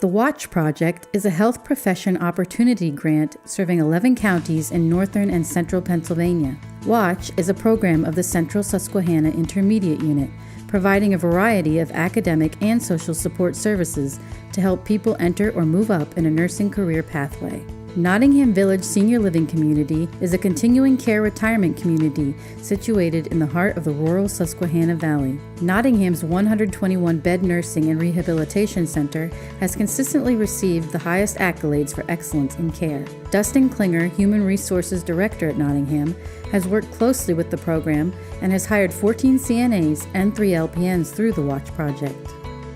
The Watch Project is a health profession opportunity grant serving 11 counties in northern and central Pennsylvania. Watch is a program of the Central Susquehanna Intermediate Unit, providing a variety of academic and social support services to help people enter or move up in a nursing career pathway. Nottingham Village Senior Living Community is a continuing care retirement community situated in the heart of the rural Susquehanna Valley. Nottingham's 121-bed nursing and rehabilitation center has consistently received the highest accolades for excellence in care. Dustin Klinger, Human Resources Director at Nottingham, has worked closely with the program and has hired 14 CNAs and 3 LPNs through the Watch Project.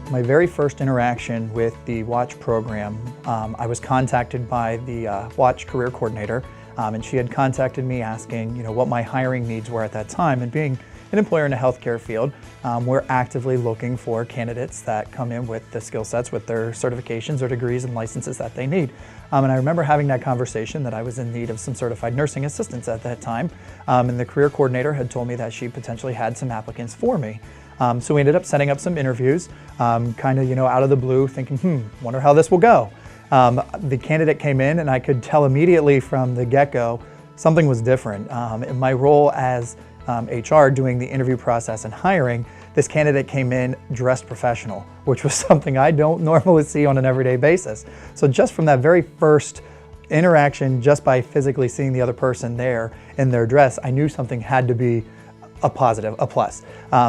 My very first interaction with the Watch program, I was contacted by the Watch career coordinator, and she had contacted me asking, what my hiring needs were at that time. And being an employer in the healthcare field, we're actively looking for candidates that come in with the skill sets, with their certifications or degrees and licenses that they need. And I remember having that conversation that I was in need of some certified nursing assistants at that time, and the career coordinator had told me that she potentially had some applicants for me. So we ended up setting up some interviews, kind of, out of the blue, thinking, wonder how this will go. The candidate came in and I could tell immediately from the get-go something was different. In my role as HR doing the interview process and hiring, this candidate came in dressed professional, which was something I don't normally see on an everyday basis. So just from that very first interaction, just by physically seeing the other person there in their dress, I knew something had to be a positive, a plus.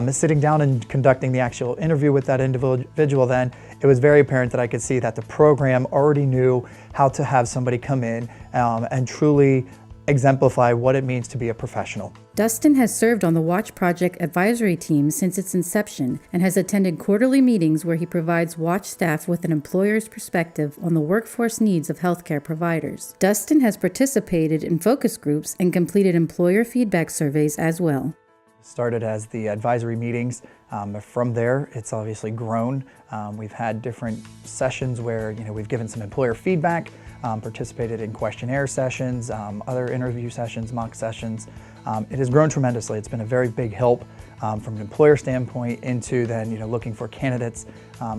Sitting down and conducting the actual interview with that individual then, it was very apparent that I could see that the program already knew how to have somebody come in and truly exemplify what it means to be a professional. Dustin has served on the Watch Project advisory team since its inception and has attended quarterly meetings where he provides Watch staff with an employer's perspective on the workforce needs of healthcare providers. Dustin has participated in focus groups and completed employer feedback surveys as well. Started as the advisory meetings. From there, it's obviously grown. We've had different sessions where we've given some employer feedback, participated in questionnaire sessions, other interview sessions, mock sessions. It has grown tremendously. It's been a very big help from an employer standpoint into then looking for candidates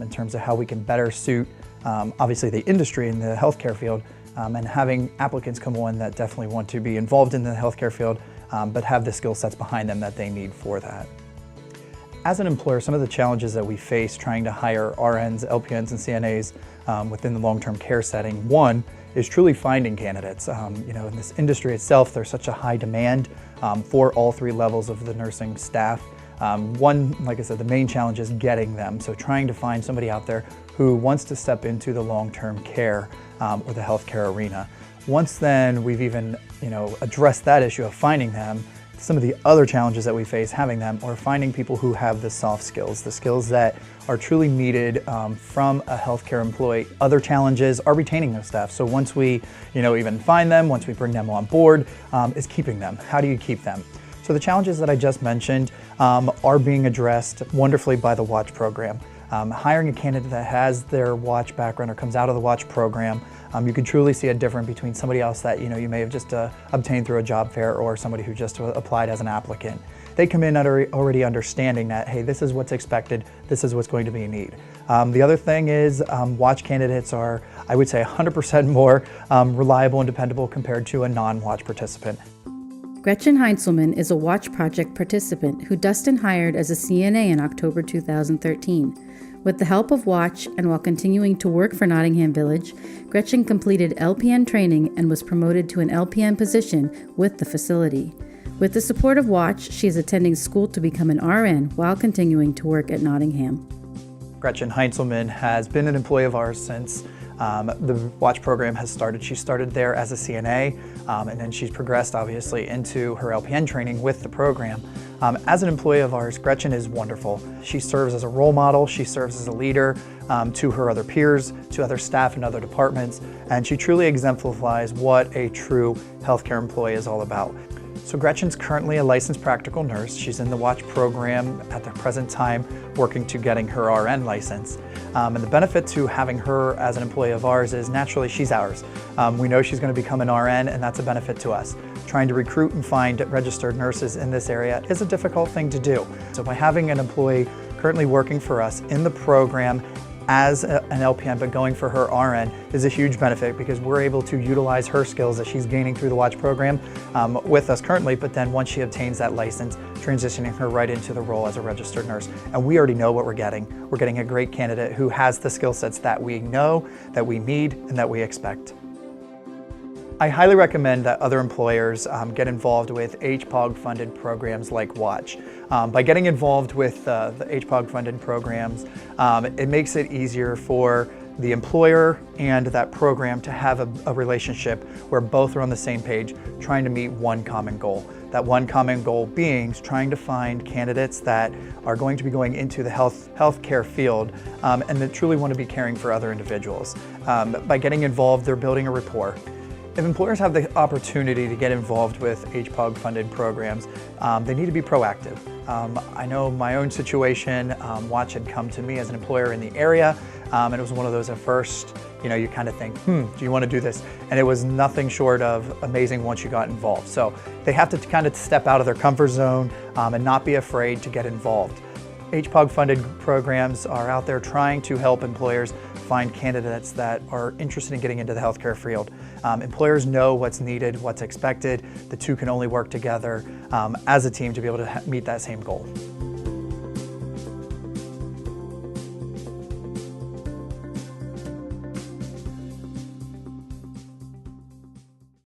in terms of how we can better suit obviously the industry in the healthcare field, and having applicants come on that definitely want to be involved in the healthcare field, but have the skill sets behind them that they need for that. As an employer, some of the challenges that we face trying to hire RNs, LPNs, and CNAs within the long-term care setting, one is truly finding candidates. In this industry itself, there's such a high demand for all 3 levels of the nursing staff. One, like I said, the main challenge is getting them. So trying to find somebody out there who wants to step into the long-term care or the healthcare arena. Once then we've even addressed that issue of finding them, some of the other challenges that we face having them are finding people who have the soft skills, the skills that are truly needed from a healthcare employee. Other challenges are retaining those staff. So once we even find them, once we bring them on board, is keeping them. How do you keep them? So the challenges that I just mentioned are being addressed wonderfully by the Watch program. Hiring a candidate that has their Watch background or comes out of the Watch program, you can truly see a difference between somebody else that you may have just obtained through a job fair or somebody who just applied as an applicant. They come in already understanding that, hey, this is what's expected, this is what's going to be a need. The other thing is Watch candidates are, I would say, 100% more reliable and dependable compared to a non-Watch participant. Gretchen Heinzelman is a Watch Project participant who Dustin hired as a CNA in October 2013. With the help of Watch and while continuing to work for Nottingham Village, Gretchen completed LPN training and was promoted to an LPN position with the facility. With the support of Watch, she is attending school to become an RN while continuing to work at Nottingham. Gretchen Heinzelman has been an employee of ours since the Watch program has started. She started there as a CNA, and then she's progressed obviously into her LPN training with the program. As an employee of ours, Gretchen is wonderful. She serves as a role model, she serves as a leader to her other peers, to other staff in other departments, and she truly exemplifies what a true healthcare employee is all about. So Gretchen's currently a licensed practical nurse. She's in the Watch program at the present time, working to getting her RN license. And the benefit to having her as an employee of ours is naturally she's ours. We know she's going to become an RN, and that's a benefit to us. Trying to recruit and find registered nurses in this area is a difficult thing to do. So by having an employee currently working for us in the program as an LPN but going for her RN is a huge benefit because we're able to utilize her skills that she's gaining through the Watch program with us currently, but then once she obtains that license, transitioning her right into the role as a registered nurse. And we already know what we're getting. We're getting a great candidate who has the skill sets that we know, that we need, and that we expect. I highly recommend that other employers get involved with HPOG-funded programs like Watch. By getting involved with the HPOG-funded programs, it makes it easier for the employer and that program to have a relationship where both are on the same page, trying to meet one common goal. That one common goal being trying to find candidates that are going to be going into the healthcare field and that truly want to be caring for other individuals. By getting involved, they're building a rapport. If employers have the opportunity to get involved with HPOG-funded programs, they need to be proactive. I know my own situation, Watch had come to me as an employer in the area, and it was one of those at first, you kind of think, do you want to do this? And it was nothing short of amazing once you got involved. So they have to kind of step out of their comfort zone and not be afraid to get involved. HPOG-funded programs are out there trying to help employers find candidates that are interested in getting into the healthcare field. Employers know what's needed, what's expected. The two can only work together as a team to be able to meet that same goal.